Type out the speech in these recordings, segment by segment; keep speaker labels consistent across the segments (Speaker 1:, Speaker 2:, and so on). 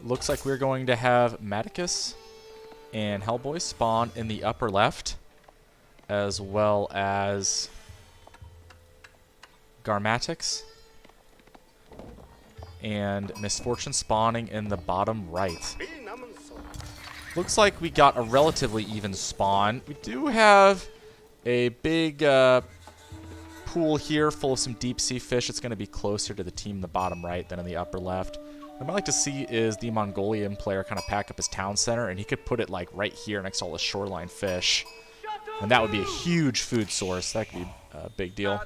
Speaker 1: Looks like we're going to have Maticus and Hellboy spawn in the upper left, as well as Garmatix and Misfortune spawning in the bottom right. Looks like we got a relatively even spawn. We do have a big pool here full of some deep sea fish. It's going to be closer to the team in the bottom right than in the upper left. What I'd like to see is the Mongolian player kind of pack up his town center, and he could put it like right here next to all the shoreline fish. And that would be a huge food source. That could be a big deal.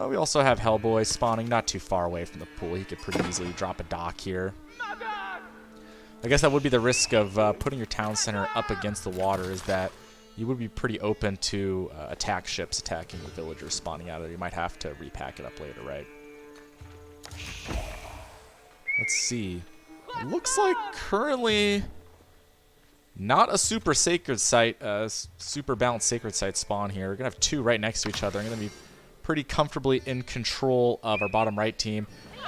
Speaker 1: We also have Hellboy spawning not too far away from the pool. He could pretty easily drop a dock here. I guess that would be the risk of putting your town center up against the water, is that you would be pretty open to attack ships attacking the villagers spawning out of there. You might have to repack it up later, right? Let's see. It looks like currently not a super sacred site, super balanced sacred site spawn here. We're going to have two right next to each other. I'm going to be pretty comfortably in control of our bottom right team.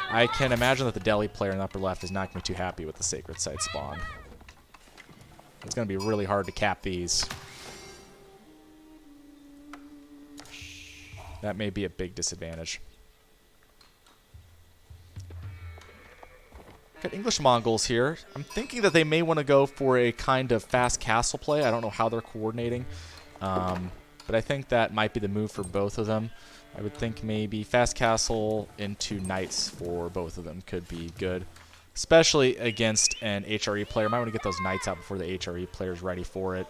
Speaker 1: I can imagine that the Delhi player in the upper left is not going to be too happy with the sacred site spawn. It's going to be really hard to cap these. That may be a big disadvantage. Got English Mongols here. I'm thinking that they may want to go for a kind of fast castle play. I don't know how they're coordinating, but I think that might be the move for both of them. I would think maybe fast castle into knights for both of them could be good, especially against an HRE player. Might want to get those knights out before the HRE player is ready for it.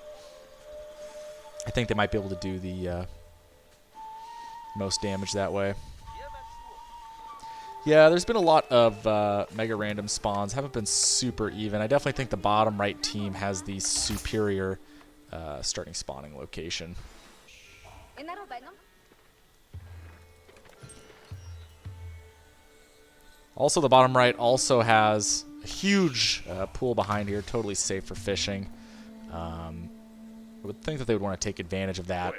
Speaker 1: I think they might be able to do the most damage that way. Yeah, there's been a lot of mega random spawns. Haven't been super even. I definitely think the bottom right team has the superior starting spawning location. Also, the bottom right also has a huge pool behind here, totally safe for fishing. I would think that they would want to take advantage of that,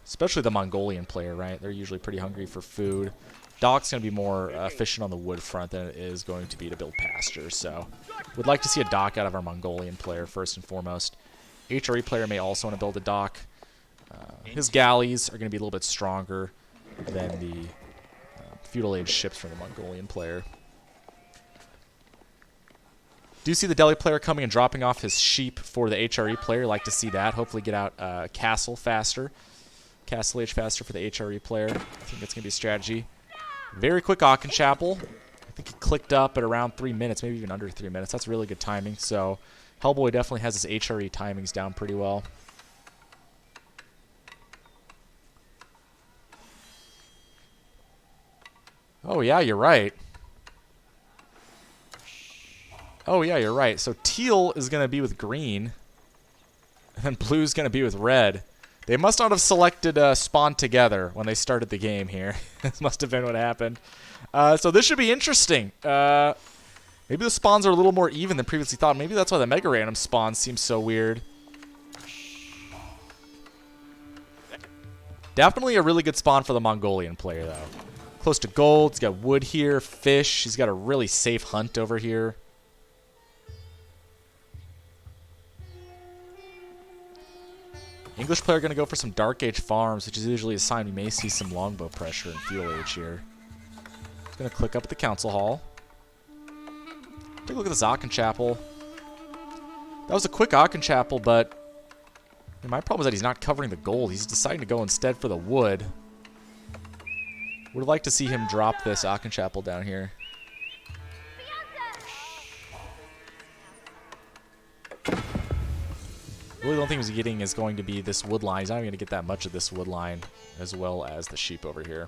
Speaker 1: especially the Mongolian player, right? They're usually pretty hungry for food. Dock's going to be more efficient on the wood front than it is going to be to build pastures, so would like to see a dock out of our Mongolian player first and foremost. HRE player may also want to build a dock. His galleys are going to be a little bit stronger than the feudal age ships from the Mongolian player. Do see the Delhi player coming and dropping off his sheep for the HRE player. Like to see that. Hopefully get out castle faster. Castle age faster for the HRE player. I think that's going to be a strategy. Very quick Chapel. I think he clicked up at around 3 minutes, maybe even under 3 minutes. That's really good timing. So Hellboy definitely has his HRE timings down pretty well. Oh, yeah, you're right. Oh, yeah, you're right. So teal is going to be with green, and then blue is going to be with red. They must not have selected spawn together when they started the game here. This must have been what happened. So this should be interesting. Maybe the spawns are a little more even than previously thought. Maybe that's why the mega random spawn seems so weird. Definitely a really good spawn for the Mongolian player, though. Close to gold. He's got wood here, fish. He's got a really safe hunt over here. English player going to go for some Dark Age farms, which is usually a sign we may see some longbow pressure in Fuel Age here. He's going to click up at the Council Hall. Take a look at the Chapel. That was a quick Chapel, but my problem is that he's not covering the gold. He's deciding to go instead for the wood. Would have liked to see him drop this Chapel down here. Really the only thing he's getting is going to be this wood line. He's not even going to get that much of this wood line, as well as the sheep over here.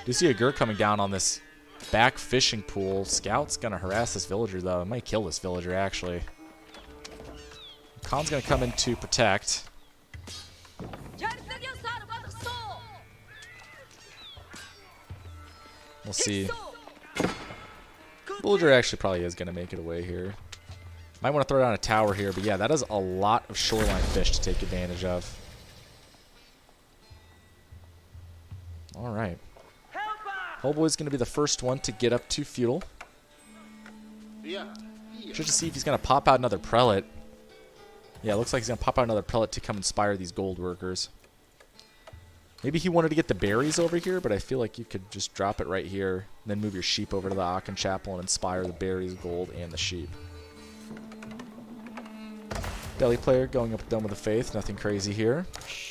Speaker 1: Do see a Gur coming down on this back fishing pool. Scout's going to harass this villager, though. It might kill this villager, actually. Khan's going to come in to protect. We'll see. Villager actually probably is going to make it away here. Might want to throw down a tower here, but yeah, that is a lot of shoreline fish to take advantage of. All right. Hellboy's going to be the first one to get up to feudal. Just to see if he's going to pop out another prelate. Yeah, it looks like he's going to pop out another prelate to come inspire these gold workers. Maybe he wanted to get the berries over here, but I feel like you could just drop it right here, and then move your sheep over to the Aachen Chapel and inspire the berries, gold, and the sheep. Delhi player going up with Dome of the Faith. Nothing crazy here.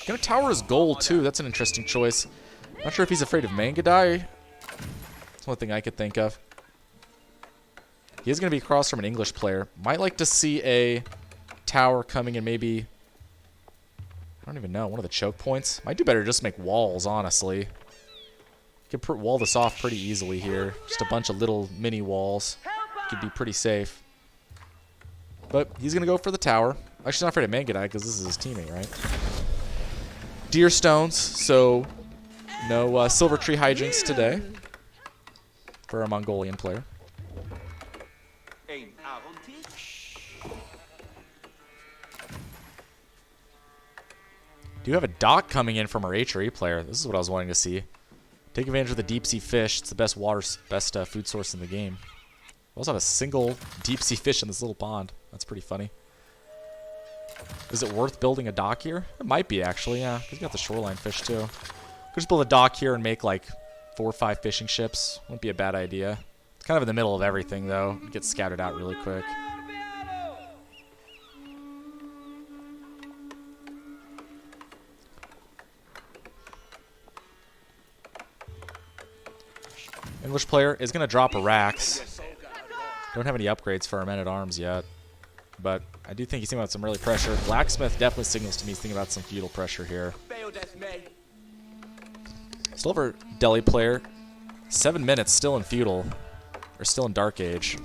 Speaker 1: Gonna tower his gold, too. That's an interesting choice. Not sure if he's afraid of Mangadai. That's one thing I could think of. He is going to be across from an English player. Might like to see a tower coming in maybe... I don't even know. One of the choke points. Might do better just make walls, honestly. Could wall this off pretty easily here. Just a bunch of little mini walls. Could be pretty safe. But he's going to go for the tower. Actually, he's not afraid of Mangadai because this is his teammate, right? Deer stones, so no silver tree hijinks today for a Mongolian player. Do have a dock coming in from our HRE player. This is what I was wanting to see. Take advantage of the deep sea fish. It's the best food source in the game. We also have a single deep sea fish in this little pond. That's pretty funny. Is it worth building a dock here? It might be, actually, yeah. Because we got the shoreline fish, too. Could just build a dock here and make, like, 4 or 5 fishing ships. Wouldn't be a bad idea. It's kind of in the middle of everything, though. It gets scattered out really quick. English player is going to drop a Rax. Don't have any upgrades for our men-at-arms yet. But I do think he's thinking about some early pressure. Blacksmith definitely signals to me he's thinking about some feudal pressure here. Still have our Delhi player. 7 minutes still in feudal. Or still in Dark Age.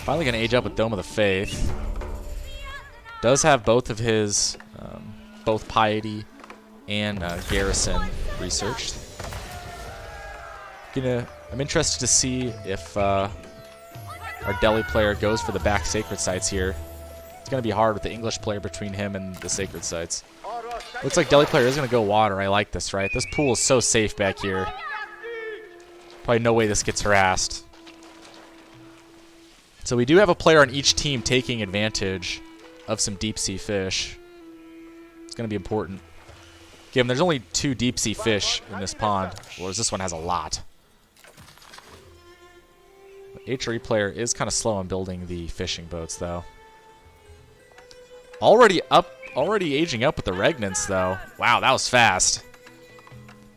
Speaker 1: Finally going to age up with Dome of the Faith. Does have both of his, both Piety and Garrison researched. I'm interested to see if our Delhi player goes for the back sacred sites here. It's going to be hard with the English player between him and the sacred sites. Looks like Delhi player is going to go water. I like this, right? This pool is so safe back here. Probably no way this gets harassed. So we do have a player on each team taking advantage of some deep sea fish. It's going to be important. Again, there's only 2 deep sea fish in this pond, whereas this one has a lot. HRE player is kind of slow on building the fishing boats, though. Already aging up with the regnants, though. Wow, that was fast.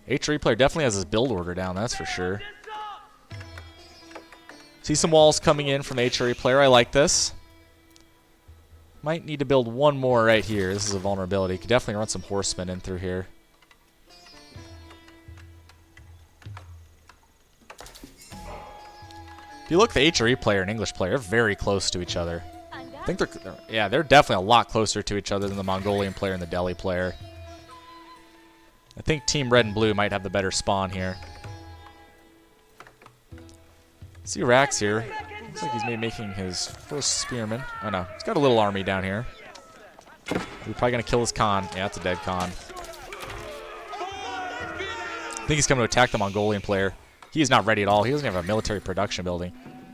Speaker 1: HRE player definitely has his build order down, that's for sure. See some walls coming in from HRE player. I like this. Might need to build one more right here. This is a vulnerability. Could definitely run some horsemen in through here. If you look at the HRE player and English player, they're very close to each other. I think they're definitely a lot closer to each other than the Mongolian player and the Delhi player. I think Team Red and Blue might have the better spawn here. See Rax here. Looks like he's maybe making his first spearman. Oh no, he's got a little army down here. We're probably gonna kill his Khan. Yeah, that's a dead Khan. I think he's coming to attack the Mongolian player. He is not ready at all. He doesn't have a military production building.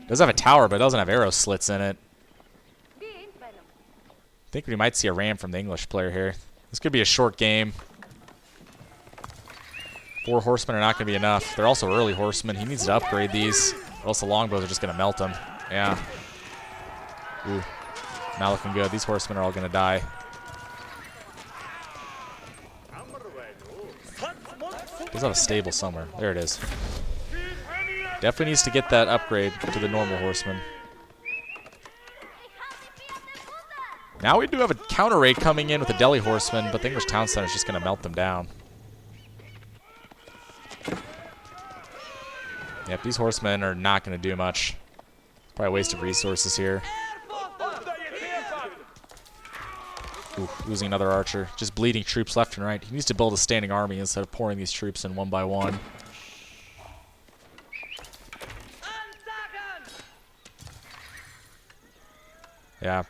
Speaker 1: Does have a tower, but it doesn't have arrow slits in it. I think we might see a ram from the English player here. This could be a short game. 4 horsemen are not going to be enough. They're also early horsemen. He needs to upgrade these, or else the longbows are just going to melt him. Yeah. Ooh. Not looking good. These horsemen are all going to die. Does have a stable somewhere. There it is. Definitely needs to get that upgrade to the normal horseman. Now we do have a counter raid coming in with the Delhi horseman, but the English town center is just going to melt them down. Yep, these horsemen are not going to do much. It's probably a waste of resources here. Ooh, losing another archer. Just bleeding troops left and right. He needs to build a standing army instead of pouring these troops in one by one. Yeah,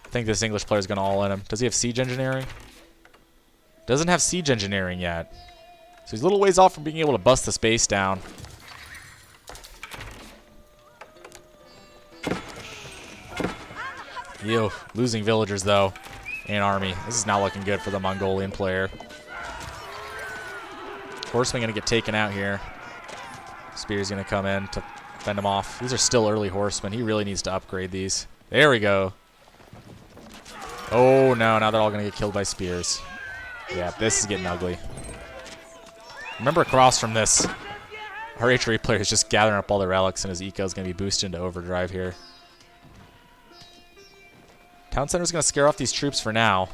Speaker 1: I think this English player is going to all in him. Does he have siege engineering? Doesn't have siege engineering yet. So he's a little ways off from being able to bust this base down. Ew. Losing villagers, though, and army. This is not looking good for the Mongolian player. Horseman going to get taken out here. Spear's going to come in to fend him off. These are still early horsemen. He really needs to upgrade these. There we go. Oh, no. Now they're all going to get killed by spears. Yeah, this is getting ugly. Remember, across from this, our HRE player is just gathering up all the relics, and his eco is going to be boosted into overdrive here. Town Center's going to scare off these troops for now.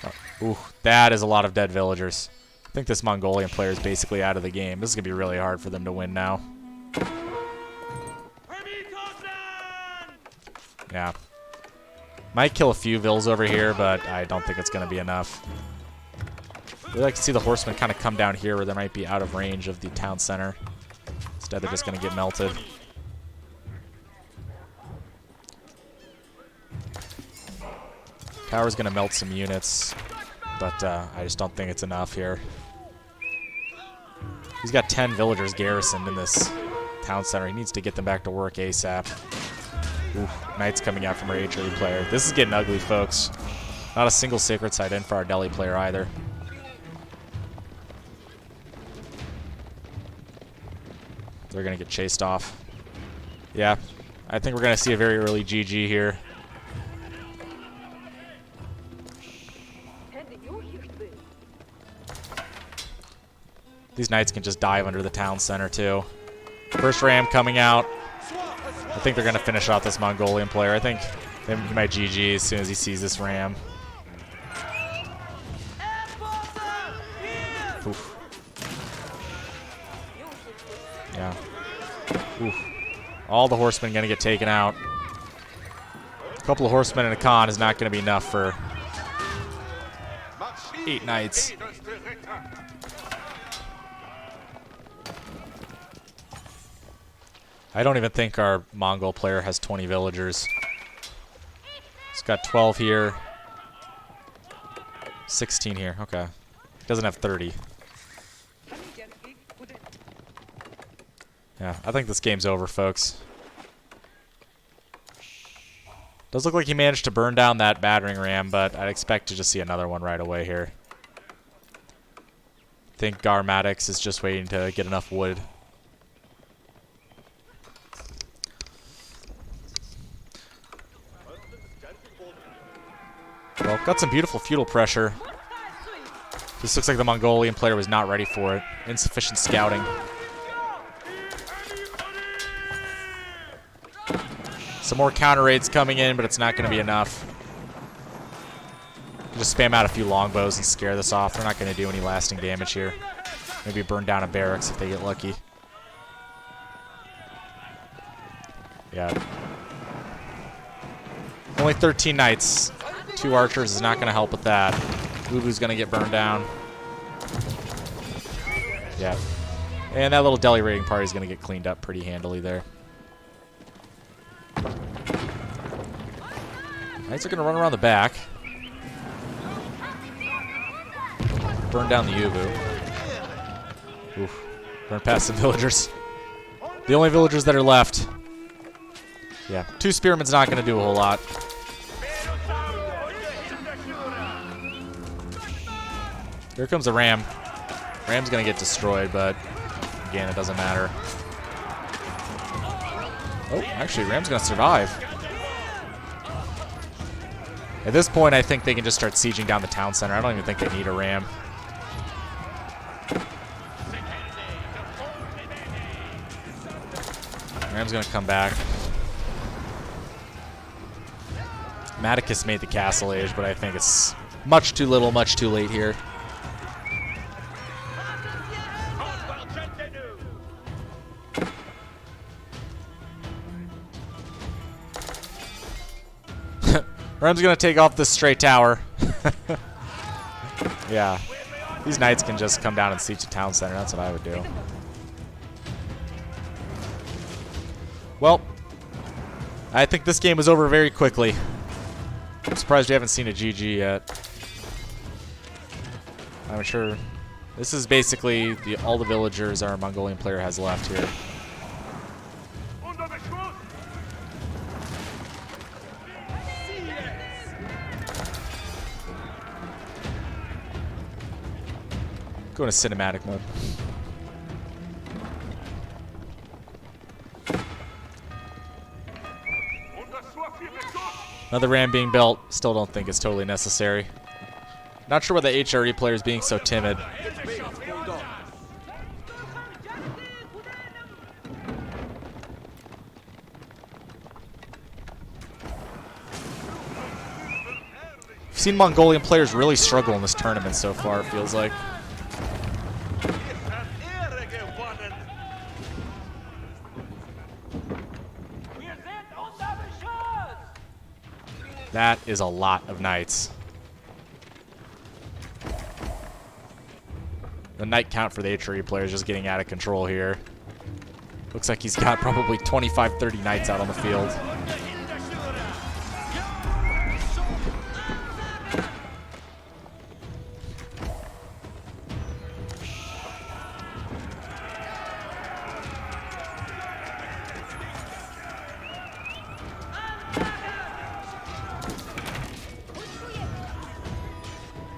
Speaker 1: Oh, ooh, that is a lot of dead villagers. I think this Mongolian player is basically out of the game. This is going to be really hard for them to win now. Yeah. Might kill a few vills over here, but I don't think it's going to be enough. I'd like to see the horsemen kind of come down here where they might be out of range of the town center. Instead, they're just going to get melted. Tower's going to melt some units, but I just don't think it's enough here. He's got 10 villagers garrisoned in this town center. He needs to get them back to work ASAP. Ooh, Knights coming out from our HRE player. This is getting ugly, folks. Not a single sacred site in for our Delhi player either. They're going to get chased off. Yeah, I think we're going to see a very early GG here. These Knights can just dive under the town center, too. First ram coming out. I think they're going to finish off this Mongolian player. I think he might GG as soon as he sees this ram. Oof. Yeah. Oof. All the horsemen going to get taken out. A couple of horsemen and a Khan is not going to be enough for 8 Knights. I don't even think our Mongol player has 20 villagers. He's got 12 here. 16 here. Okay. Doesn't have 30. Yeah, I think this game's over, folks. Does look like he managed to burn down that battering ram, but I'd expect to just see another one right away here. I think Garmatix is just waiting to get enough wood. Well, got some beautiful feudal pressure. This looks like the Mongolian player was not ready for it. Insufficient scouting. Some more counter raids coming in, but it's not going to be enough. Just spam out a few longbows and scare this off. They're not going to do any lasting damage here. Maybe burn down a barracks if they get lucky. Yeah. Only 13 knights. 2 archers is not going to help with that. Uvu's going to get burned down. Yeah. And that little Delhi raiding party is going to get cleaned up pretty handily there. Knights are going to run around the back. Burn down the Uvu. Oof. Burn past some villagers. The only villagers that are left. Yeah. 2 spearmen's not going to do a whole lot. Here comes a ram. Ram's going to get destroyed, but again, it doesn't matter. Oh, actually, Ram's going to survive. At this point, I think they can just start sieging down the town center. I don't even think they need a ram. Ram's going to come back. Maticus made the castle age, but I think it's much too little, much too late here. Ram's going to take off this straight tower. Yeah. These knights can just come down and siege the town center. That's what I would do. Well, I think this game is over very quickly. I'm surprised we haven't seen a GG yet. I'm sure this is basically all the villagers our Mongolian player has left here. Go into cinematic mode. Another ram being built. Still don't think it's totally necessary. Not sure why the HRE player is being so timid. I've seen Mongolian players really struggle in this tournament so far, it feels like. That is a lot of knights. The knight count for the HRE player is just getting out of control here. Looks like he's got probably 25, 30 knights out on the field.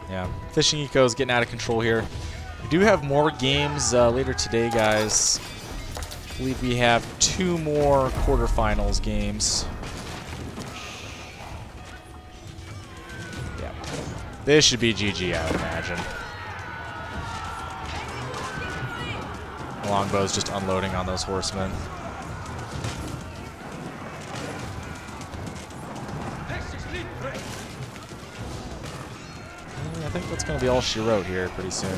Speaker 1: Yeah, fishing eco is getting out of control here. We do have more games later today, guys. I believe we have 2 more quarterfinals games. Yeah, this should be GG, I would imagine. Longbow's just unloading on those horsemen. I think that's going to be all she wrote here pretty soon.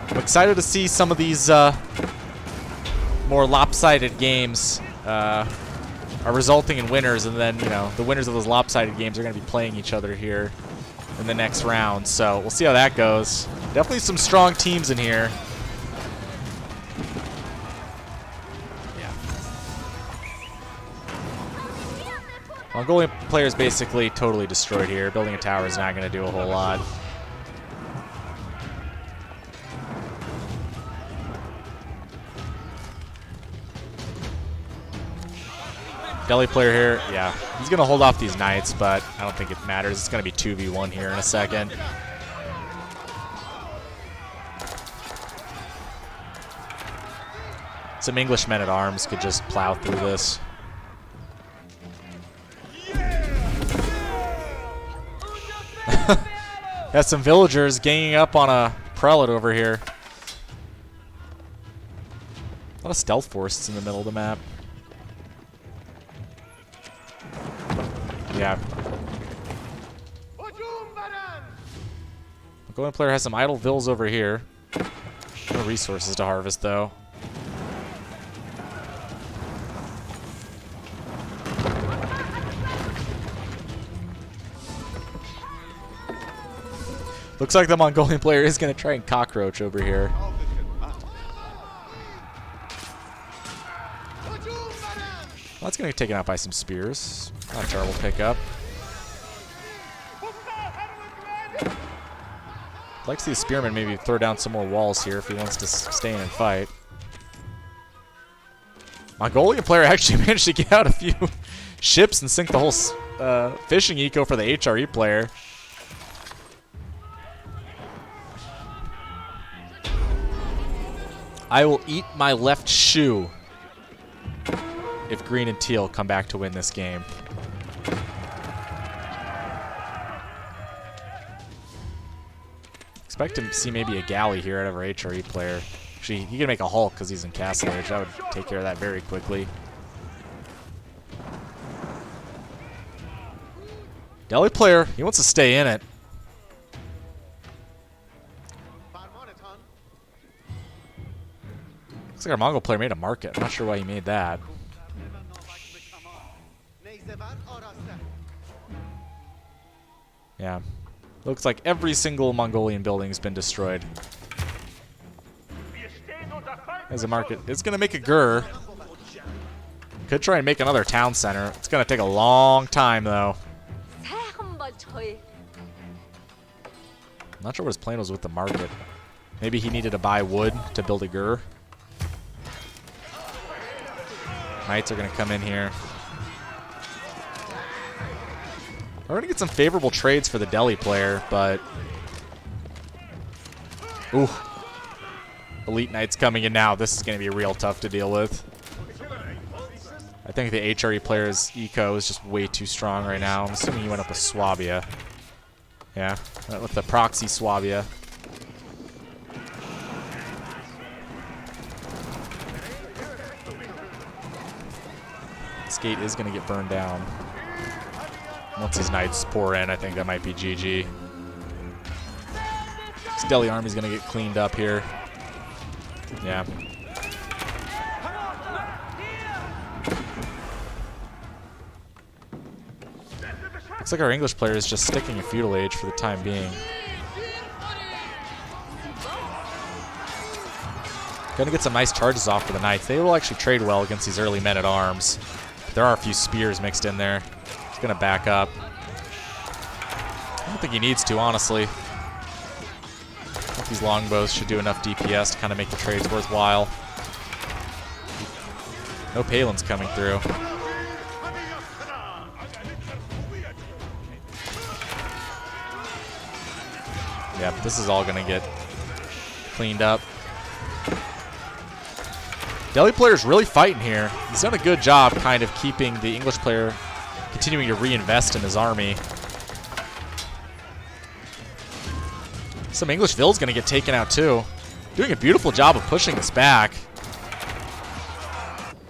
Speaker 1: I'm excited to see some of these more lopsided games are resulting in winners, and then, you know, the winners of those lopsided games are going to be playing each other here in the next round. So we'll see how that goes. Definitely some strong teams in here. Mongolian player is basically totally destroyed here. Building a tower is not going to do a whole lot. Delhi player here, yeah, he's going to hold off these knights, but I don't think it matters. It's going to be 2v1 here in a second. Some English men-at-arms could just plow through this. Got some villagers ganging up on a prelate over here. A lot of stealth forces in the middle of the map. Yeah. Mongolian player has some idle vills over here. No resources to harvest, though. Looks like the Mongolian player is going to try and cockroach over here. Well, that's going to get taken out by some spears. Not a terrible pickup. I'd like to see the spearman maybe throw down some more walls here if he wants to stay in and fight. Mongolian player actually managed to get out a few ships and sink the whole fishing eco for the HRE player. I will eat my left shoe if green and teal come back to win this game. Expect to see maybe a galley here out of our HRE player. Actually, he can make a Hulk because he's in Castle Age. That would take care of that very quickly. Delhi player, he wants to stay in it. Looks like our Mongol player made a market. I'm not sure why he made that. Yeah. Looks like every single Mongolian building's been destroyed. As a market, it's going to make a gur. Could try and make another town center. It's going to take a long time, though. I'm not sure what his plan was with the market. Maybe he needed to buy wood to build a gur. Knights are going to come in here. We're going to get some favorable trades for the Delhi player, but Ooh. Elite Knights coming in now. This is going to be real tough to deal with. I think the HRE player's eco is just way too strong right now. I'm assuming he went up with Swabia. Yeah, went with the proxy Swabia. This gate is going to get burned down. Once these Knights pour in, I think that might be GG. This Delhi army's going to get cleaned up here. Yeah. Looks like our English player is just sticking a feudal age for the time being. Gonna get some nice charges off for the Knights. They will actually trade well against these early men-at-arms. There are a few spears mixed in there. He's gonna back up. I don't think he needs to, honestly. I think these longbows should do enough DPS to kind of make the trades worthwhile. No Palin's coming through. Yep, this is all gonna get cleaned up. Delhi player's really fighting here. He's done a good job kind of keeping the English player continuing to reinvest in his army. Some English Ville's gonna get taken out too. Doing a beautiful job of pushing this back.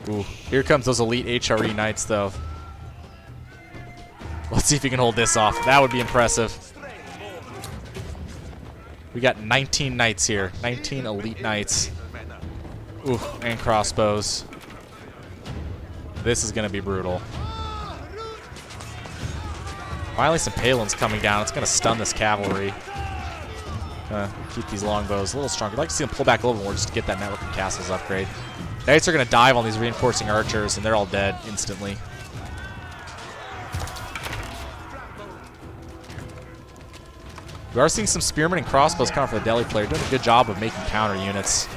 Speaker 1: Ooh, here comes those elite HRE Knights though. Let's see if he can hold this off. That would be impressive. We got 19 Knights here. 19 elite Knights. Ooh, and crossbows. This is going to be brutal. Finally some Palins coming down. It's going to stun this cavalry. Keep these longbows a little stronger. I'd like to see them pull back a little more just to get that network of castles upgrade. Knights are going to dive on these reinforcing archers, and they're all dead instantly. We are seeing some spearmen and crossbows coming for the Delhi player, doing a good job of making counter units.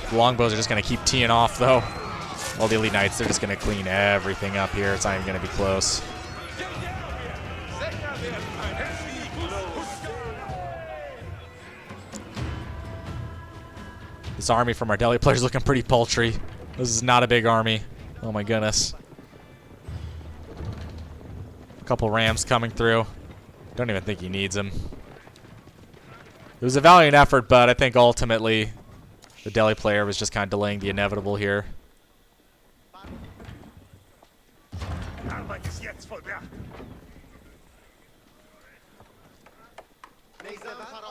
Speaker 1: The longbows are just going to keep teeing off, though. While the elite Knights, they're just going to clean everything up here. It's not even going to be close. This army from our Delhi player is looking pretty paltry. This is not a big army. Oh my goodness. A couple rams coming through. Don't even think he needs them. It was a valiant effort, but I think ultimately the Delhi player was just kind of delaying the inevitable here.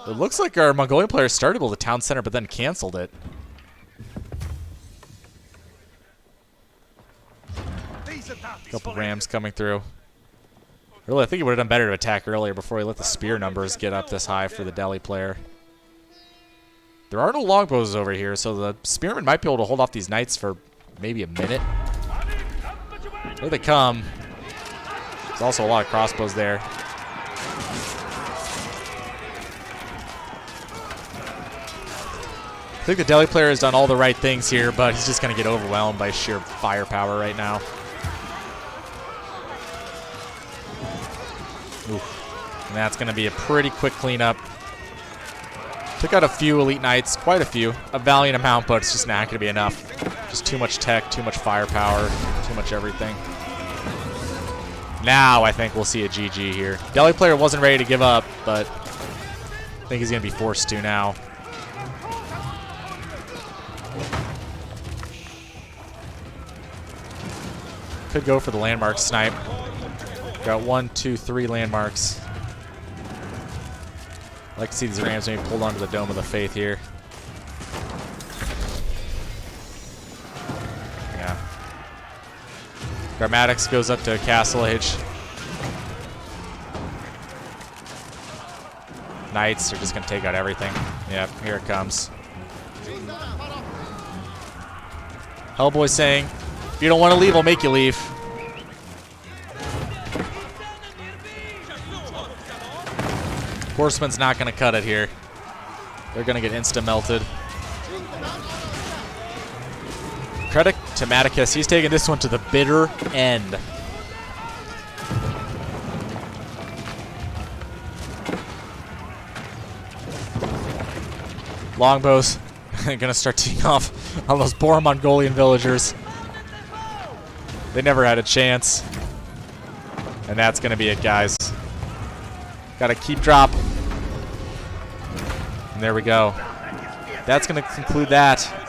Speaker 1: It looks like our Mongolian player started to build a town center, but then canceled it. Couple rams coming through. Really, I think he would have done better to attack earlier before he let the spear numbers get up this high for the Delhi player. There are no longbows over here, so the spearmen might be able to hold off these knights for maybe a minute. Here they come. There's also a lot of crossbows there. I think the Delhi player has done all the right things here, but he's just going to get overwhelmed by sheer firepower right now. Oof. And that's going to be a pretty quick cleanup. Took out a few elite knights, quite a few. A valiant amount, but it's just not going to be enough. Just too much tech, too much firepower, too much everything. Now I think we'll see a GG here. Delhi player wasn't ready to give up, but I think he's going to be forced to now. Could go for the landmark snipe. Got 1, 2, 3 landmarks. I like to see these rams maybe pulled onto the Dome of the Faith here. Yeah. Grammatics goes up to Castle Age. Knights are just going to take out everything. Yep, here it comes. Hellboy saying, if you don't want to leave, I'll make you leave. Horseman's not going to cut it here. They're going to get insta-melted. Credit to Maticus. He's taking this one to the bitter end. Longbows gonna start teeing off on those poor Mongolian villagers. They never had a chance. And that's gonna be it, guys. Gotta keep drop. And there we go. That's gonna conclude that.